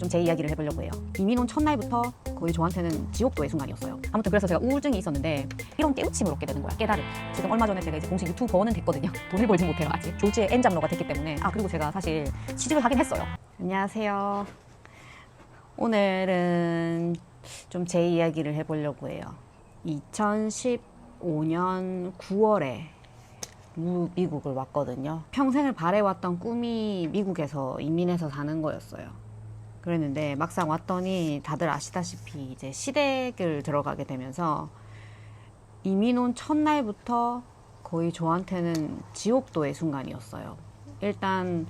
좀 제 이야기를 해보려고 해요. 이민 온 첫날부터 거의 저한테는 지옥도의 순간이었어요. 아무튼 그래서 제가 우울증이 있었는데 이런 깨우침을 얻게 되는 거야. 깨달음. 지금 얼마 전에 제가 이제 공식 유튜버는 됐거든요. 돈을 벌지 못해요 아직. 졸지에 N잡러가 됐기 때문에. 그리고 제가 사실 취직을 하긴 했어요. 안녕하세요. 오늘은 좀 제 이야기를 해보려고 해요. 2015년 9월에 미국을 왔거든요. 평생을 바래왔던 꿈이 미국에서 이민해서 사는 거였어요. 그랬는데 막상 왔더니 다들 아시다시피 이제 시댁을 들어가게 되면서 이민 온 첫날부터 거의 저한테는 지옥도의 순간이었어요. 일단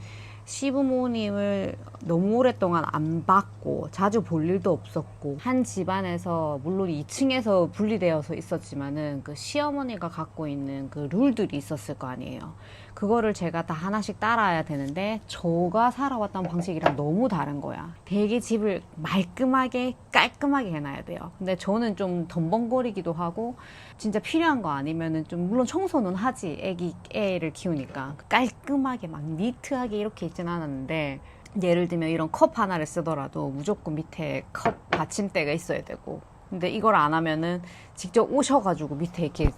시부모님을 너무 오랫동안 안 봤고 자주 볼 일도 없었고, 한 집안에서 물론 2층에서 분리되어서 있었지만은 그 시어머니가 갖고 있는 그 룰들이 있었을 거 아니에요. 그거를 제가 다 하나씩 따라야 되는데 저가 살아왔던 방식이랑 너무 다른 거야. 되게 집을 말끔하게 깔끔하게 해놔야 돼요. 근데 저는 좀 덤벙거리기도 하고 진짜 필요한 거 아니면은 좀 물론 청소는 하지, 애를 키우니까 깔끔하게 막 니트하게 이렇게 있진 않았는데, 예를 들면 이런 컵 하나를 쓰더라도 무조건 밑에 컵 받침대가 있어야 되고, 근데 이걸 안 하면은 직접 오셔가지고 밑에 이렇게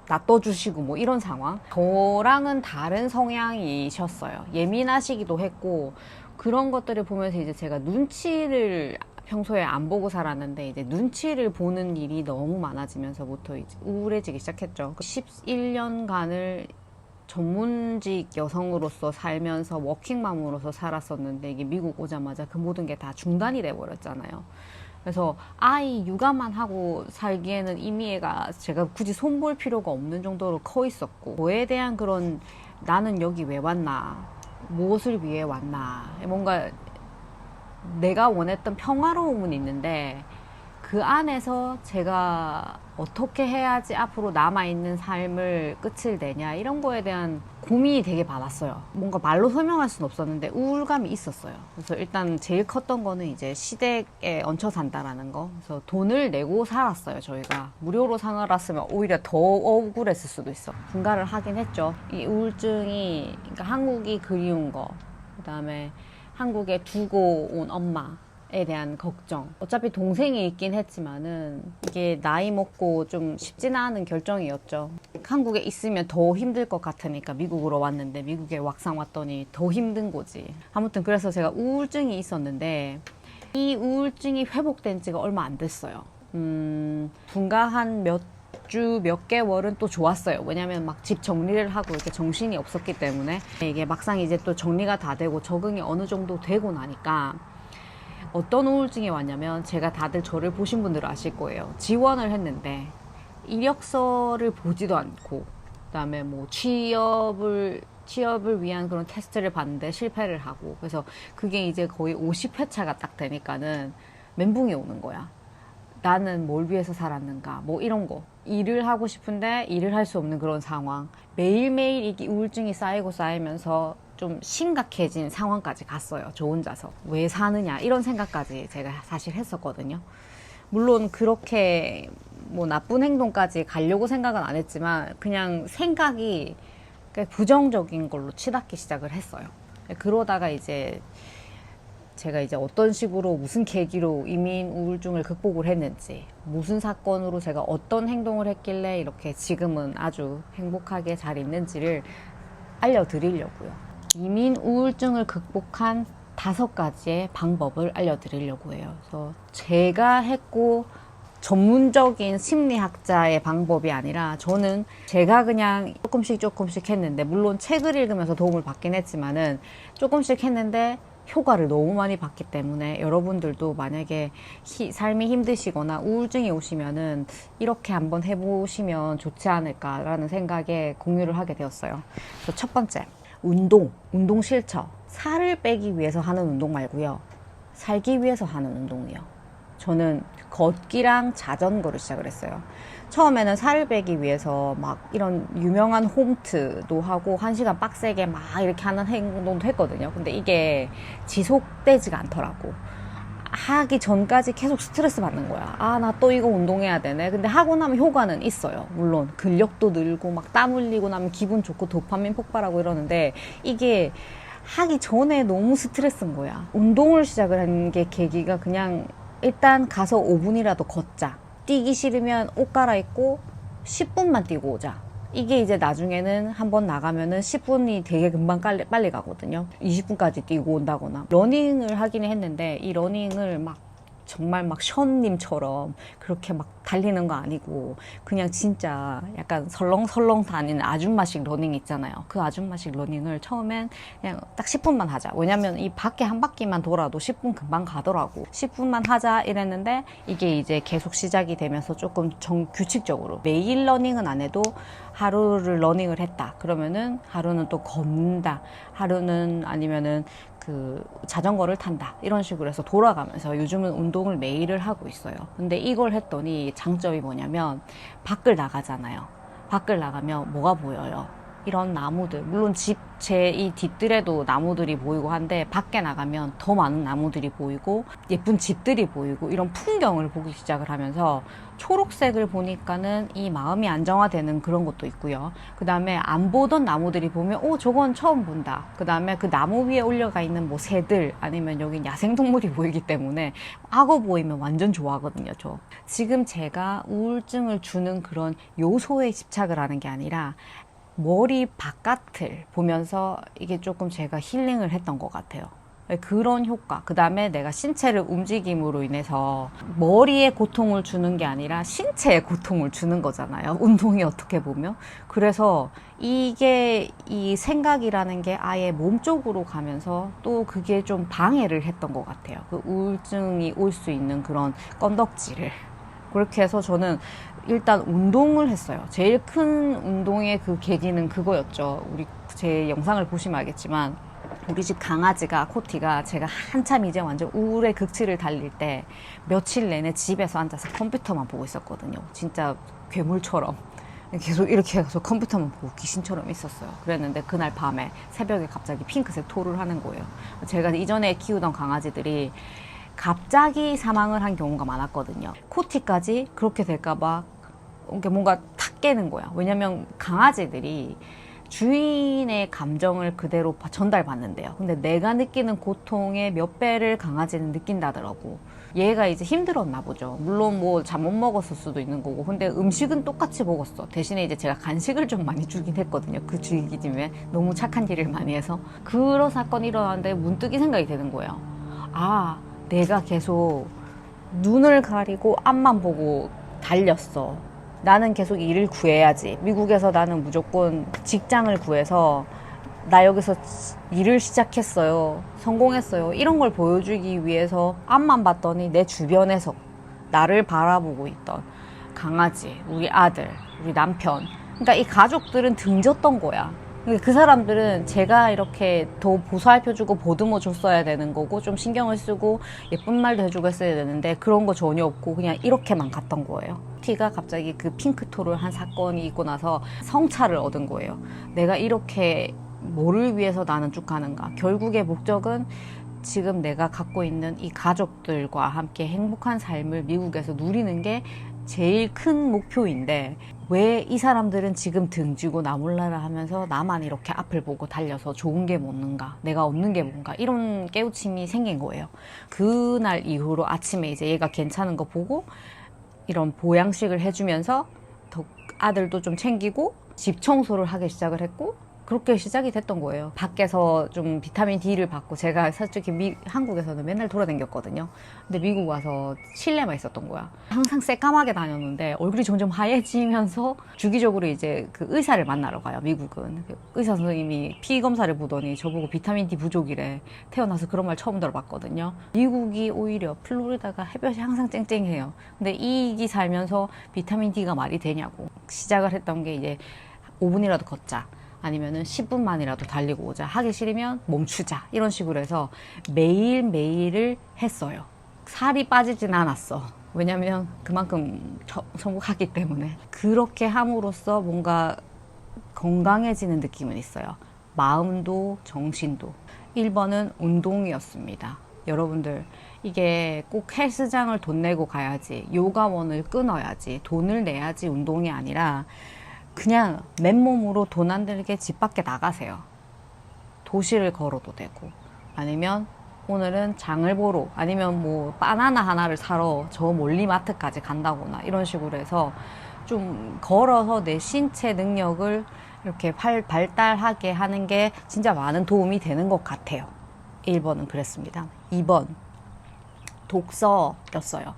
놔둬주시고 뭐 이런 상황. 저랑은 다른 성향이셨어요. 예민하시기도 했고, 그런 것들을 보면서 이제 제가 눈치를 평소에 안 보고 살았는데 이제 눈치를 보는 일이 너무 많아지면서부터 이제 우울해지기 시작했죠. 11년간을 전문직 여성으로서 살면서 워킹맘으로서 살았었는데 이게 미국 오자마자 그 모든 게 다 중단이 돼 버렸잖아요. 그래서 아이 육아만 하고 살기에는 이미 애가 제가 굳이 손볼 필요가 없는 정도로 커 있었고, 저에 대한 그런 나는 여기 왜 왔나, 무엇을 위해 왔나, 뭔가 내가 원했던 평화로움은 있는데 그 안에서 제가 어떻게 해야지 앞으로 남아있는 삶을 끝을 내냐, 이런 거에 대한 고민이 되게 많았어요. 뭔가 말로 설명할 수는 없었는데 우울감이 있었어요. 그래서 일단 제일 컸던 거는 이제 시댁에 얹혀 산다라는 거. 그래서 돈을 내고 살았어요. 저희가 무료로 살았으면 오히려 더 억울했을 수도 있어. 분가를 하긴 했죠. 이 우울증이, 그러니까 한국이 그리운 거, 그 다음에 한국에 두고 온 엄마에 대한 걱정. 어차피 동생이 있긴 했지만은 이게 나이 먹고 좀 쉽지는 않은 결정이었죠. 한국에 있으면 더 힘들 것 같으니까 미국으로 왔는데 미국에 막상 왔더니 더 힘든 거지. 아무튼 그래서 제가 우울증이 있었는데 이 우울증이 회복된 지가 얼마 안 됐어요. 분가한 몇 개월은 또 좋았어요. 왜냐면 막 집 정리를 하고 이렇게 정신이 없었기 때문에. 이게 막상 이제 또 정리가 다 되고 적응이 어느 정도 되고 나니까 어떤 우울증이 왔냐면, 제가 다들 저를 보신 분들은 아실 거예요. 지원을 했는데 이력서를 보지도 않고, 그다음에 뭐 취업을 위한 그런 테스트를 봤는데 실패를 하고, 그래서 그게 이제 거의 50회차가 딱 되니까는 멘붕이 오는 거야. 나는 뭘 위해서 살았는가, 뭐 이런 거. 일을 하고 싶은데 일을 할 수 없는 그런 상황. 매일매일 이 우울증이 쌓이면서 좀 심각해진 상황까지 갔어요. 저 혼자서 왜 사느냐 이런 생각까지 제가 사실 했었거든요. 물론 그렇게 뭐 나쁜 행동까지 가려고 생각은 안 했지만 그냥 생각이 부정적인 걸로 치닫기 시작을 했어요. 그러다가 이제 제가 이제 어떤 식으로 무슨 계기로 이민 우울증을 극복을 했는지, 무슨 사건으로 제가 어떤 행동을 했길래 이렇게 지금은 아주 행복하게 잘 있는지를 알려드리려고요. 이민 우울증을 극복한 5가지의 방법을 알려드리려고 해요. 그래서 제가 했고 전문적인 심리학자의 방법이 아니라 저는 제가 그냥 조금씩 했는데, 물론 책을 읽으면서 도움을 받긴 했지만은 조금씩 했는데 효과를 너무 많이 봤기 때문에 여러분들도 만약에 삶이 힘드시거나 우울증이 오시면은 이렇게 한번 해보시면 좋지 않을까라는 생각에 공유를 하게 되었어요. 그래서 첫 번째, 운동 실천. 살을 빼기 위해서 하는 운동 말고요, 살기 위해서 하는 운동이요. 저는 걷기랑 자전거를 시작을 했어요. 처음에는 살을 빼기 위해서 막 이런 유명한 홈트도 하고 1시간 빡세게 막 이렇게 하는 행동도 했거든요. 근데 이게 지속되지가 않더라고. 하기 전까지 계속 스트레스 받는 거야. 나 또 이거 운동해야 되네. 근데 하고 나면 효과는 있어요. 물론 근력도 늘고 막 땀 흘리고 나면 기분 좋고 도파민 폭발하고 이러는데, 이게 하기 전에 너무 스트레스인 거야. 운동을 시작을 한 게 계기가 그냥 일단 가서 5분이라도 걷자. 뛰기 싫으면 옷 갈아입고 10분만 뛰고 오자. 이게 이제 나중에는 한번 나가면은 10분이 되게 금방 빨리 가거든요. 20분까지 뛰고 온다거나. 러닝을 하기는 했는데 이 러닝을 막 정말 막 션님처럼 그렇게 막 달리는 거 아니고 그냥 진짜 약간 설렁설렁 다니는 아줌마식 러닝 있잖아요. 그 아줌마식 러닝을 처음엔 그냥 딱 10분만 하자. 왜냐면 이 밖에 한 바퀴만 돌아도 10분 금방 가더라고. 10분만 하자 이랬는데 이게 이제 계속 시작이 되면서 조금 규칙적으로 매일 러닝은 안 해도 하루를 러닝을 했다. 그러면은 하루는 또 걷는다. 하루는 아니면은 그 자전거를 탄다. 이런 식으로 해서 돌아가면서 요즘은 운동을 매일을 하고 있어요. 근데 이걸 했더니 장점이 뭐냐면 밖을 나가잖아요. 밖을 나가면 뭐가 보여요? 이런 나무들, 물론 제 이 뒷뜰에도 나무들이 보이고 한데 밖에 나가면 더 많은 나무들이 보이고 예쁜 집들이 보이고 이런 풍경을 보기 시작을 하면서 초록색을 보니까는 이 마음이 안정화되는 그런 것도 있고요. 그 다음에 안 보던 나무들이 보면 저건 처음 본다. 그 다음에 그 나무 위에 올려가 있는 뭐 새들 아니면 여기 야생동물이 보이기 때문에 악어 보이면 완전 좋아하거든요. 저 지금 제가 우울증을 주는 그런 요소에 집착을 하는 게 아니라 머리 바깥을 보면서 이게 조금 제가 힐링을 했던 것 같아요. 그런 효과. 그 다음에 내가 신체를 움직임으로 인해서 머리에 고통을 주는 게 아니라 신체에 고통을 주는 거잖아요. 운동이 어떻게 보면. 그래서 이게 이 생각이라는 게 아예 몸 쪽으로 가면서 또 그게 좀 방해를 했던 것 같아요. 그 우울증이 올 수 있는 그런 건덕지를. 그렇게 해서 저는 일단 운동을 했어요. 제일 큰 운동의 그 계기는 그거였죠. 제 영상을 보시면 알겠지만 우리 집 강아지가 코티가 제가 한참 이제 완전 우울의 극치를 달릴 때 며칠 내내 집에서 앉아서 컴퓨터만 보고 있었거든요. 진짜 괴물처럼 계속 이렇게 해서 컴퓨터만 보고 귀신처럼 있었어요. 그랬는데 그날 밤에 새벽에 갑자기 핑크색 토를 하는 거예요. 제가 이전에 키우던 강아지들이 갑자기 사망을 한 경우가 많았거든요. 코티까지 그렇게 될까봐 뭔가 탁 깨는 거야. 왜냐면 강아지들이 주인의 감정을 그대로 전달받는데요. 근데 내가 느끼는 고통의 몇 배를 강아지는 느낀다더라고. 얘가 이제 힘들었나 보죠. 물론 뭐 잠 못 먹었을 수도 있는 거고. 근데 음식은 똑같이 먹었어. 대신에 이제 제가 간식을 좀 많이 주긴 했거든요. 그 주기쯤에 너무 착한 일을 많이 해서. 그런 사건이 일어났는데 문득 이 생각이 드는 거예요. 내가 계속 눈을 가리고 앞만 보고 달렸어. 나는 계속 일을 구해야지. 미국에서 나는 무조건 직장을 구해서 나 여기서 일을 시작했어요. 성공했어요. 이런 걸 보여주기 위해서 앞만 봤더니 내 주변에서 나를 바라보고 있던 강아지, 우리 아들, 우리 남편. 그러니까 이 가족들은 등졌던 거야. 그 사람들은 제가 이렇게 더 보살펴주고 보듬어 줬어야 되는 거고 좀 신경을 쓰고 예쁜 말도 해주고 했어야 되는데 그런 거 전혀 없고 그냥 이렇게만 갔던 거예요. 티가 갑자기 그 핑크토를 한 사건이 있고 나서 성찰을 얻은 거예요. 내가 이렇게 뭐를 위해서 나는 쭉 가는가. 결국의 목적은 지금 내가 갖고 있는 이 가족들과 함께 행복한 삶을 미국에서 누리는 게 제일 큰 목표인데 왜 이 사람들은 지금 등지고 나 몰라라 하면서 나만 이렇게 앞을 보고 달려서 좋은 게 뭐는가, 내가 없는 게 뭔가 이런 깨우침이 생긴 거예요. 그날 이후로 아침에 이제 얘가 괜찮은 거 보고 이런 보양식을 해주면서 더 아들도 좀 챙기고 집 청소를 하기 시작을 했고 그렇게 시작이 됐던 거예요. 밖에서 좀 비타민 D를 받고 제가 솔직히 한국에서는 맨날 돌아다녔거든요. 근데 미국 와서 실내만 있었던 거야. 항상 새까맣게 다녔는데 얼굴이 점점 하얘지면서 주기적으로 이제 그 의사를 만나러 가요. 미국은. 의사 선생님이 피 검사를 보더니 저보고 비타민 D 부족이래. 태어나서 그런 말 처음 들어봤거든요. 미국이 오히려 플로리다가 햇볕이 항상 쨍쨍해요. 근데 이기 살면서 비타민 D가 말이 되냐고. 시작을 했던 게 이제 5분이라도 걷자. 아니면은 10분만이라도 달리고 오자. 하기 싫으면 멈추자. 이런 식으로 해서 매일매일을 했어요. 살이 빠지진 않았어. 왜냐면 그만큼 성공하기 때문에. 그렇게 함으로써 뭔가 건강해지는 느낌은 있어요. 마음도 정신도. 1번은 운동이었습니다. 여러분들 이게 꼭 헬스장을 돈 내고 가야지, 요가원을 끊어야지, 돈을 내야지 운동이 아니라 그냥 맨몸으로 돈 안 들게 집 밖에 나가세요. 도시를 걸어도 되고, 아니면 오늘은 장을 보러, 아니면 뭐 바나나 하나를 사러 저 멀리 마트까지 간다거나 이런 식으로 해서 좀 걸어서 내 신체 능력을 이렇게 발달하게 하는 게 진짜 많은 도움이 되는 것 같아요. 1번은 그랬습니다. 2번, 독서였어요.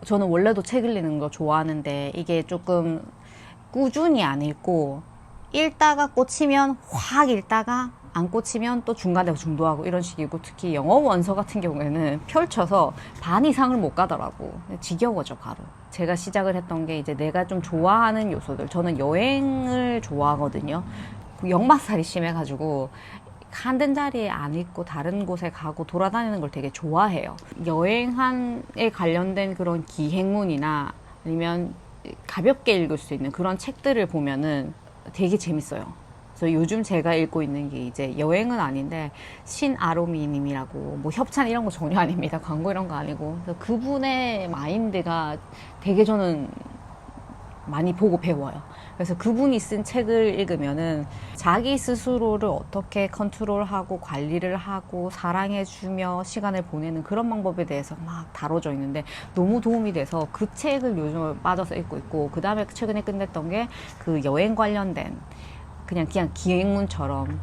저는 원래도 책 읽는 거 좋아하는데 이게 조금 꾸준히 안 읽고, 읽다가 꽂히면 확 읽다가 안 꽂히면 또 중간에 중도하고 이런 식이고, 특히 영어 원서 같은 경우에는 펼쳐서 반 이상을 못 가더라고. 지겨워져 바로. 제가 시작을 했던 게 이제 내가 좀 좋아하는 요소들, 저는 여행을 좋아하거든요. 역마살이 심해가지고 한든 자리에 안 있고 다른 곳에 가고 돌아다니는 걸 되게 좋아해요. 여행에 관련된 그런 기행문이나 아니면 가볍게 읽을 수 있는 그런 책들을 보면은 되게 재밌어요. 그래서 요즘 제가 읽고 있는 게 이제 여행은 아닌데, 신아로미 님이라고, 뭐 협찬 이런 거 전혀 아닙니다. 광고 이런 거 아니고. 그래서 그분의 마인드가 되게 저는 많이 보고 배워요. 그래서 그분이 쓴 책을 읽으면은 자기 스스로를 어떻게 컨트롤하고 관리를 하고 사랑해주며 시간을 보내는 그런 방법에 대해서 막 다뤄져 있는데 너무 도움이 돼서 그 책을 요즘 빠져서 읽고 있고, 그 다음에 최근에 끝냈던 게 그 여행 관련된 그냥 기행문처럼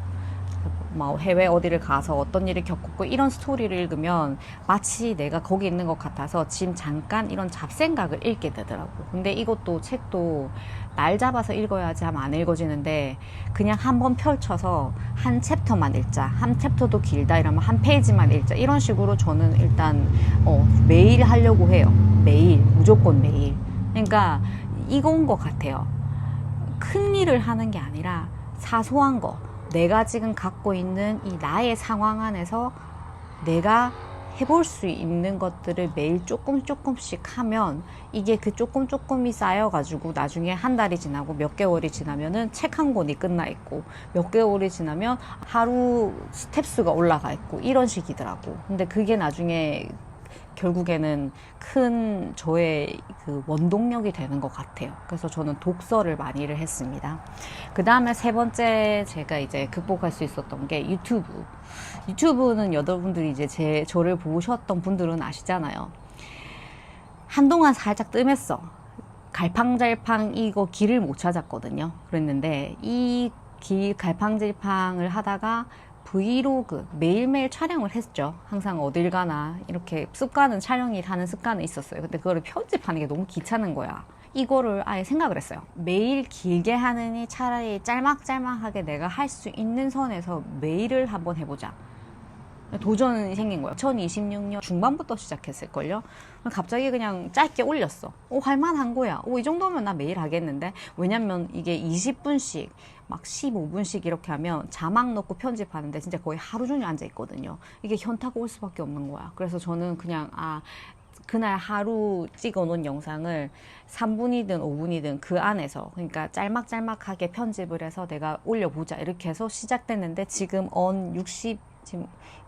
뭐 해외 어디를 가서 어떤 일을 겪었고 이런 스토리를 읽으면 마치 내가 거기 있는 것 같아서 지금 잠깐 이런 잡생각을 읽게 되더라고. 근데 이것도 책도 날 잡아서 읽어야지 하면 안 읽어지는데, 그냥 한번 펼쳐서 한 챕터만 읽자, 한 챕터도 길다 이러면 한 페이지만 읽자, 이런 식으로 저는 일단 매일 하려고 해요. 매일, 무조건 매일. 그러니까 이건 것 같아요. 큰 일을 하는 게 아니라 사소한 거, 내가 지금 갖고 있는 이 나의 상황 안에서 내가 해볼 수 있는 것들을 매일 조금씩 하면 이게 그 조금이 쌓여가지고 나중에 한 달이 지나고 몇 개월이 지나면은 책 한 권이 끝나 있고, 몇 개월이 지나면 하루 스텝수가 올라가 있고 이런 식이더라고. 근데 그게 나중에 결국에는 큰 저의 그 원동력이 되는 것 같아요. 그래서 저는 독서를 많이를 했습니다. 그 다음에 세 번째 제가 이제 극복할 수 있었던 게 유튜브. 유튜브는 여러분들이 이제 저를 보셨던 분들은 아시잖아요. 한동안 살짝 뜸했어. 갈팡잘팡 이거 길을 못 찾았거든요. 그랬는데 이 갈팡질팡을 하다가 브이로그 매일매일 촬영을 했죠. 항상 어딜 가나 이렇게 습관은, 촬영이 하는 습관은 있었어요. 근데 그거를 편집하는 게 너무 귀찮은 거야. 이거를 아예 생각을 했어요. 매일 길게 하느니 차라리 짤막짤막하게 내가 할 수 있는 선에서 매일을 한번 해보자. 도전이 생긴 거예요. 2026년 중반부터 시작했을걸요. 갑자기 그냥 짧게 올렸어. 할만한 거야. 이 정도면 나 매일 하겠는데. 왜냐면 이게 20분씩 막 15분씩 이렇게 하면 자막 넣고 편집하는데 진짜 거의 하루 종일 앉아 있거든요. 이게 현타가 올 수밖에 없는 거야. 그래서 저는 그냥 그날 하루 찍어 놓은 영상을 3분이든 5분이든 그 안에서, 그러니까 짤막짤막하게 편집을 해서 내가 올려보자 이렇게 해서 시작됐는데, 지금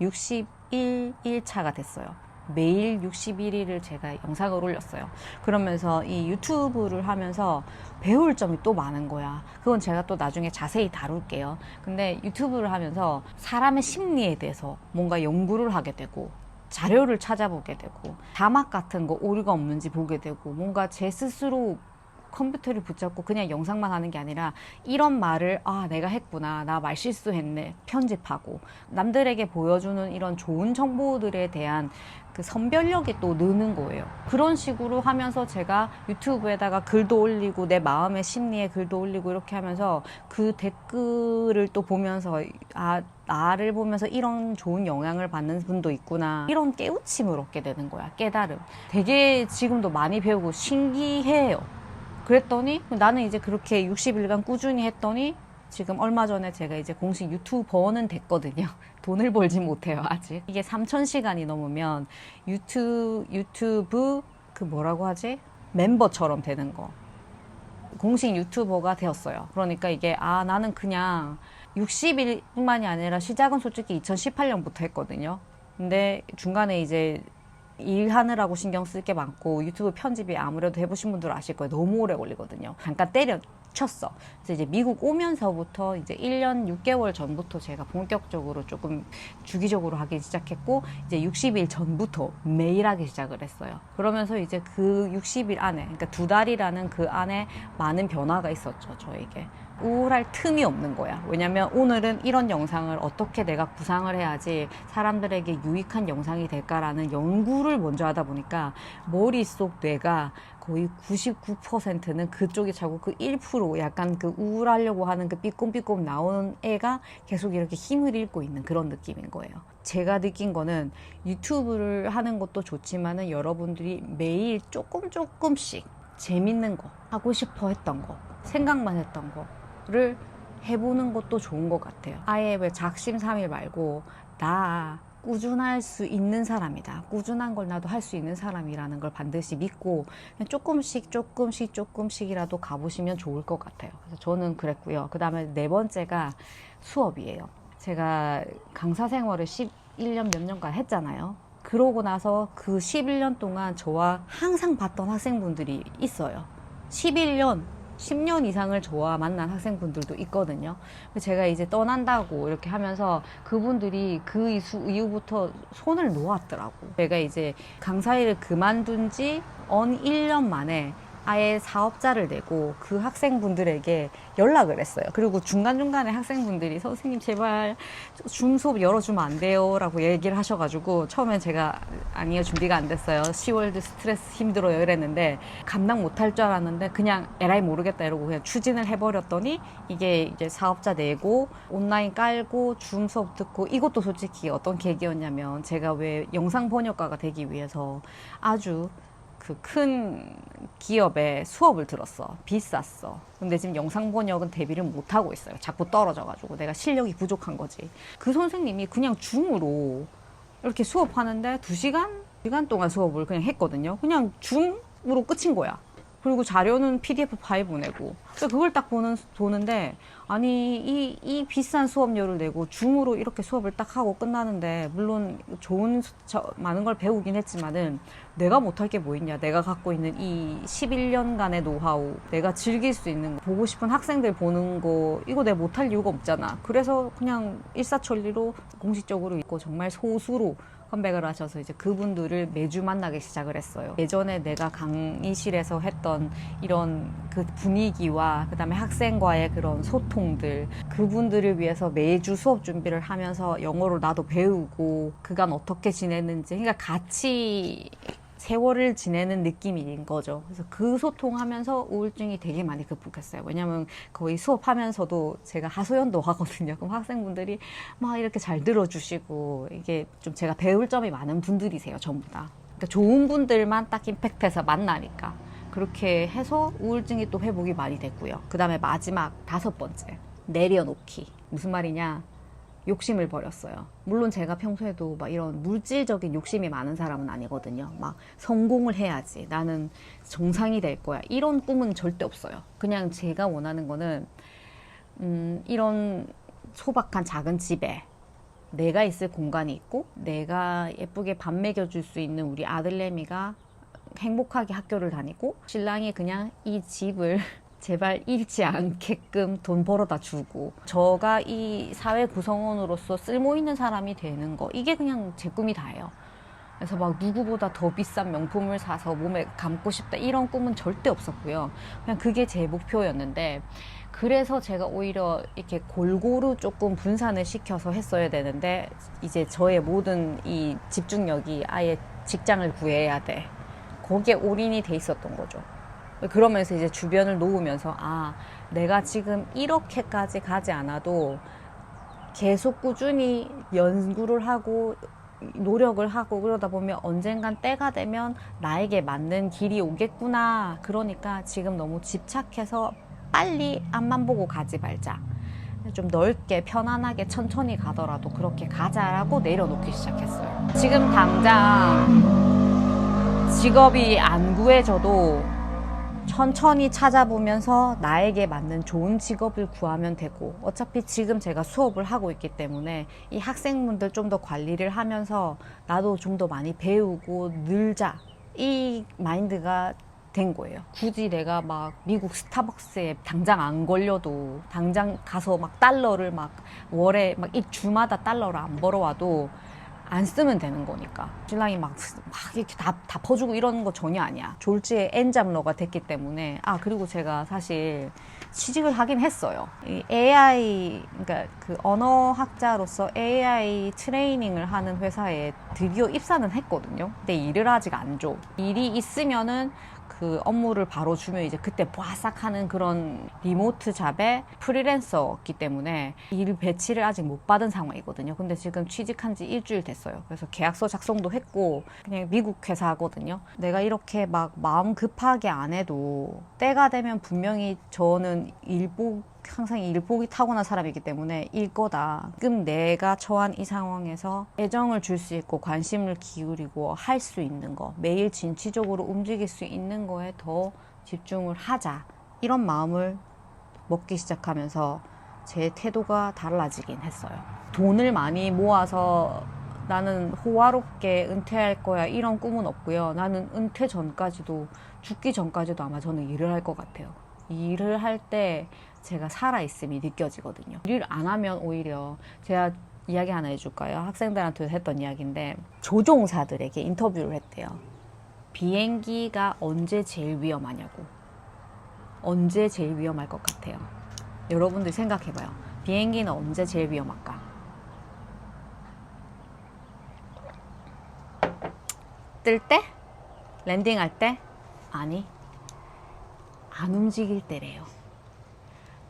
61일차가 됐어요. 매일 61일을 제가 영상을 올렸어요. 그러면서 이 유튜브를 하면서 배울 점이 또 많은 거야. 그건 제가 또 나중에 자세히 다룰게요. 근데 유튜브를 하면서 사람의 심리에 대해서 뭔가 연구를 하게 되고, 자료를 찾아보게 되고, 자막 같은 거 오류가 없는지 보게 되고, 뭔가 제 스스로 컴퓨터를 붙잡고 그냥 영상만 하는 게 아니라 이런 말을 내가 했구나, 나 말 실수했네, 편집하고 남들에게 보여주는 이런 좋은 정보들에 대한 그 선별력이 또 느는 거예요. 그런 식으로 하면서 제가 유튜브에다가 글도 올리고 내 마음의 심리에 글도 올리고 이렇게 하면서 그 댓글을 또 보면서 나를 보면서 이런 좋은 영향을 받는 분도 있구나, 이런 깨우침을 얻게 되는 거야. 깨달음. 되게 지금도 많이 배우고 신기해요. 그랬더니 나는 이제 그렇게 60일간 꾸준히 했더니 지금 얼마 전에 제가 이제 공식 유튜버는 됐거든요. 돈을 벌지 못해요, 아직. 이게 3,000시간이 넘으면 유튜브 그 뭐라고 하지? 멤버처럼 되는 거. 공식 유튜버가 되었어요. 그러니까 이게 나는 그냥 60일뿐만이 아니라 시작은 솔직히 2018년부터 했거든요. 근데 중간에 이제 일하느라고 신경 쓸 게 많고 유튜브 편집이 아무래도 해보신 분들은 아실 거예요. 너무 오래 걸리거든요. 잠깐 쳤어. 그래서 이제 미국 오면서부터 이제 1년 6개월 전부터 제가 본격적으로 조금 주기적으로 하기 시작했고, 이제 60일 전부터 매일 하기 시작을 했어요. 그러면서 이제 그 60일 안에, 그러니까 2달이라는 그 안에 많은 변화가 있었죠, 저에게. 우울할 틈이 없는 거야. 왜냐면 오늘은 이런 영상을 어떻게 내가 구상을 해야지 사람들에게 유익한 영상이 될까라는 연구를 먼저 하다 보니까 머릿속 뇌가 거의 99%는 그쪽이 차고 그 1% 약간 그 우울하려고 하는 그 삐꼼삐꼼 나오는 애가 계속 이렇게 힘을 잃고 있는 그런 느낌인 거예요. 제가 느낀 거는 유튜브를 하는 것도 좋지만은 여러분들이 매일 조금씩 재밌는 거, 하고 싶어 했던 거, 생각만 했던 거를 해보는 것도 좋은 것 같아요. 아예 왜 작심삼일 말고 나 꾸준할 수 있는 사람이다. 꾸준한 걸 나도 할 수 있는 사람이라는 걸 반드시 믿고 그냥 조금씩이라도 가보시면 좋을 것 같아요. 그래서 저는 그랬고요. 그 다음에 4번째가 수업이에요. 제가 강사 생활을 11년 몇 년간 했잖아요. 그러고 나서 그 11년 동안 저와 항상 봤던 학생분들이 있어요. 10년 이상을 저와 만난 학생분들도 있거든요. 제가 이제 떠난다고 이렇게 하면서 그분들이 그 이후부터 손을 놓았더라고. 제가 이제 강사 일을 그만둔 지 1년 만에 아예 사업자를 내고 그 학생분들에게 연락을 했어요. 그리고 중간중간에 학생분들이 선생님 제발 줌 수업 열어주면 안 돼요 라고 얘기를 하셔가지고 처음엔 제가 아니요 준비가 안 됐어요. 10월도 스트레스 힘들어요 이랬는데 감당 못할 줄 알았는데 그냥 에라이 모르겠다 이러고 그냥 추진을 해버렸더니 이게 이제 사업자 내고 온라인 깔고 줌 수업 듣고 이것도 솔직히 어떤 계기였냐면 제가 왜 영상 번역가가 되기 위해서 아주 그 큰 기업에 수업을 들었어. 비쌌어. 근데 지금 영상 번역은 데뷔를 못하고 있어요. 자꾸 떨어져가지고 내가 실력이 부족한 거지. 그 선생님이 그냥 줌으로 이렇게 수업하는데 2시간 동안 수업을 그냥 했거든요. 그냥 줌으로 끝인 거야. 그리고 자료는 PDF 파일 보내고. 그래서 그걸 딱 보는데, 아니, 이 비싼 수업료를 내고 줌으로 이렇게 수업을 딱 하고 끝나는데, 물론 많은 걸 배우긴 했지만은, 내가 못할 게 뭐 있냐. 내가 갖고 있는 이 11년간의 노하우, 내가 즐길 수 있는 거, 보고 싶은 학생들 보는 거, 이거 내가 못할 이유가 없잖아. 그래서 그냥 일사천리로 공식적으로 있고 정말 소수로 컴백을 하셔서 이제 그분들을 매주 만나기 시작을 했어요. 예전에 내가 강의실에서 했던 이런 그 분위기와 그다음에 학생과의 그런 소통들, 그분들을 위해서 매주 수업 준비를 하면서 영어를 나도 배우고 그간 어떻게 지냈는지, 그러니까 같이 세월을 지내는 느낌인 거죠. 그래서 그 소통하면서 우울증이 되게 많이 극복했어요. 왜냐면 거의 수업하면서도 제가 하소연도 하거든요. 그럼 학생분들이 막 이렇게 잘 들어주시고 이게 좀 제가 배울 점이 많은 분들이세요. 전부 다. 그러니까 좋은 분들만 딱 임팩트해서 만나니까. 그렇게 해서 우울증이 또 회복이 많이 됐고요. 그 다음에 마지막 5번째. 내려놓기. 무슨 말이냐. 욕심을 버렸어요. 물론 제가 평소에도 막 이런 물질적인 욕심이 많은 사람은 아니거든요. 막 성공을 해야지. 나는 정상이 될 거야. 이런 꿈은 절대 없어요. 그냥 제가 원하는 거는 이런 소박한 작은 집에 내가 있을 공간이 있고 내가 예쁘게 밥 먹여줄 수 있는 우리 아들내미가 행복하게 학교를 다니고 신랑이 그냥 이 집을 제발 잃지 않게끔 돈 벌어다 주고 저가 이 사회 구성원으로서 쓸모있는 사람이 되는 거 이게 그냥 제 꿈이 다예요. 그래서 막 누구보다 더 비싼 명품을 사서 몸에 감고 싶다 이런 꿈은 절대 없었고요. 그냥 그게 제 목표였는데 그래서 제가 오히려 이렇게 골고루 조금 분산을 시켜서 했어야 되는데 이제 저의 모든 이 집중력이 아예 직장을 구해야 돼. 거기에 올인이 돼 있었던 거죠. 그러면서 이제 주변을 놓으면서 아 내가 지금 이렇게까지 가지 않아도 계속 꾸준히 연구를 하고 노력을 하고 그러다 보면 언젠간 때가 되면 나에게 맞는 길이 오겠구나. 그러니까 지금 너무 집착해서 빨리 앞만 보고 가지 말자. 좀 넓게 편안하게 천천히 가더라도 그렇게 가자라고 내려놓기 시작했어요. 지금 당장 직업이 안 구해져도 천천히 찾아보면서 나에게 맞는 좋은 직업을 구하면 되고 어차피 지금 제가 수업을 하고 있기 때문에 이 학생분들 좀 더 관리를 하면서 나도 좀 더 많이 배우고 늘자 이 마인드가 된 거예요. 굳이 내가 막 미국 스타벅스에 당장 안 걸려도 당장 가서 막 달러를 막 월에 막 이 주마다 달러를 안 벌어와도 안 쓰면 되는 거니까. 신랑이 막 이렇게 다 퍼주고 이러는 거 전혀 아니야. 졸지에 엔잡러가 됐기 때문에. 그리고 제가 사실 취직을 하긴 했어요. 이 AI, 그러니까 그 언어학자로서 AI 트레이닝을 하는 회사에 드디어 입사는 했거든요. 근데 일을 아직 안 줘. 일이 있으면은 그 업무를 바로 주면 이제 그때 바싹 하는 그런 리모트 잡의 프리랜서였기 때문에 일 배치를 아직 못 받은 상황이거든요. 근데 지금 취직한 지 일주일 됐어요. 그래서 계약서 작성도 했고 그냥 미국 회사거든요. 내가 이렇게 막 마음 급하게 안 해도 때가 되면 분명히 저는 항상 일복이 타고난 사람이기 때문에 일 거다. 지금 내가 처한 이 상황에서 애정을 줄 수 있고 관심을 기울이고 할 수 있는 거, 매일 진취적으로 움직일 수 있는 거에 더 집중을 하자. 이런 마음을 먹기 시작하면서 제 태도가 달라지긴 했어요. 돈을 많이 모아서 나는 호화롭게 은퇴할 거야 이런 꿈은 없고요. 나는 은퇴 전까지도, 죽기 전까지도 아마 저는 일을 할 것 같아요. 일을 할 때 제가 살아있음이 느껴지거든요. 일을 안 하면 오히려 제가 이야기 하나 해줄까요? 학생들한테 했던 이야기인데 조종사들에게 인터뷰를 했대요. 비행기가 언제 제일 위험하냐고. 언제 제일 위험할 것 같아요? 여러분들 생각해봐요. 비행기는 언제 제일 위험할까? 뜰 때? 랜딩할 때? 아니, 안 움직일 때래요.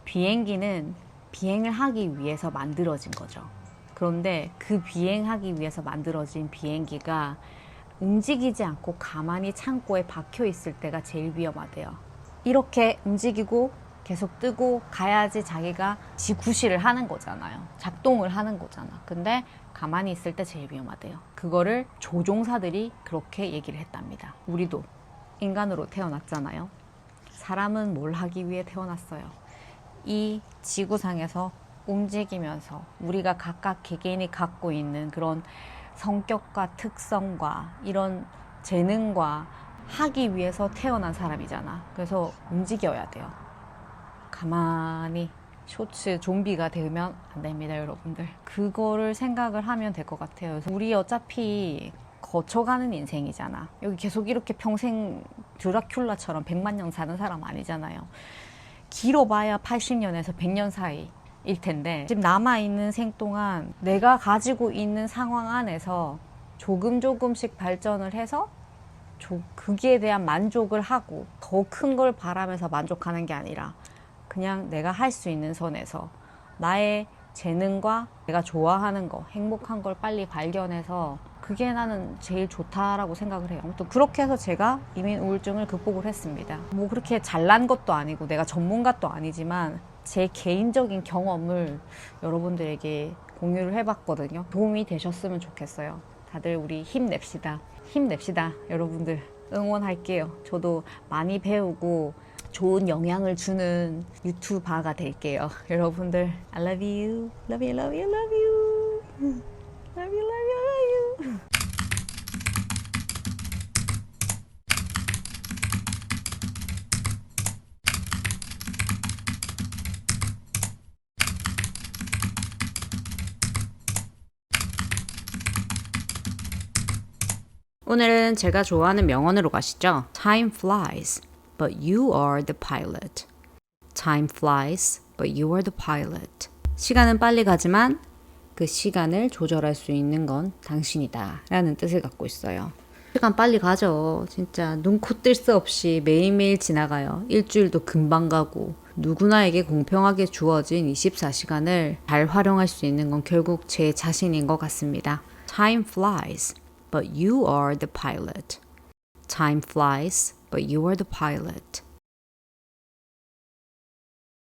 비행기는 비행을 하기 위해서 만들어진 거죠. 그런데 그 비행하기 위해서 만들어진 비행기가 움직이지 않고 가만히 창고에 박혀 있을 때가 제일 위험하대요. 이렇게 움직이고 계속 뜨고 가야지 자기가 지구시를 하는 거잖아요. 작동을 하는 거잖아. 근데 가만히 있을 때 제일 위험하대요. 그거를 조종사들이 그렇게 얘기를 했답니다. 우리도 인간으로 태어났잖아요. 사람은 뭘 하기 위해 태어났어요? 이 지구상에서 움직이면서 우리가 각각 개개인이 갖고 있는 그런 성격과 특성과 이런 재능과 하기 위해서 태어난 사람이잖아. 그래서 움직여야 돼요. 가만히 쇼츠 좀비가 되면 안 됩니다, 여러분들. 그거를 생각을 하면 될 것 같아요. 우리 어차피 거쳐가는 인생이잖아. 여기 계속 이렇게 평생 드라큘라처럼 100만 년 사는 사람 아니잖아요. 길어봐야 80년에서 100년 사이일 텐데 지금 남아있는 생 동안 내가 가지고 있는 상황 안에서 조금씩 발전을 해서 거기에 대한 만족을 하고 더 큰 걸 바라면서 만족하는 게 아니라 그냥 내가 할 수 있는 선에서 나의 재능과 내가 좋아하는 거, 행복한 걸 빨리 발견해서 그게 나는 제일 좋다라고 생각을 해요. 아무튼 그렇게 해서 제가 이민 우울증을 극복을 했습니다. 뭐 그렇게 잘난 것도 아니고 내가 전문가도 아니지만 제 개인적인 경험을 여러분들에게 공유를 해봤거든요. 도움이 되셨으면 좋겠어요. 다들 우리 힘냅시다. 힘냅시다. 여러분들 응원할게요. 저도 많이 배우고 좋은 영향을 주는 유튜버가 될게요. 여러분들 I love you. Love you, love you, love you. Love you, love you, love you. 오늘은 제가 좋아하는 명언으로 가시죠. Time flies, but you are the pilot. Time flies, but you are the pilot. 시간은 빨리 가지만 그 시간을 조절할 수 있는 건 당신이다 라는 뜻을 갖고 있어요. 시간 빨리 가죠. 진짜 눈, 코, 뜰 새 없이 매일매일 지나가요. 일주일도 금방 가고 누구나에게 공평하게 주어진 24시간을 잘 활용할 수 있는 건 결국 제 자신인 것 같습니다. Time flies, but you are the pilot. Time flies, but you are the pilot.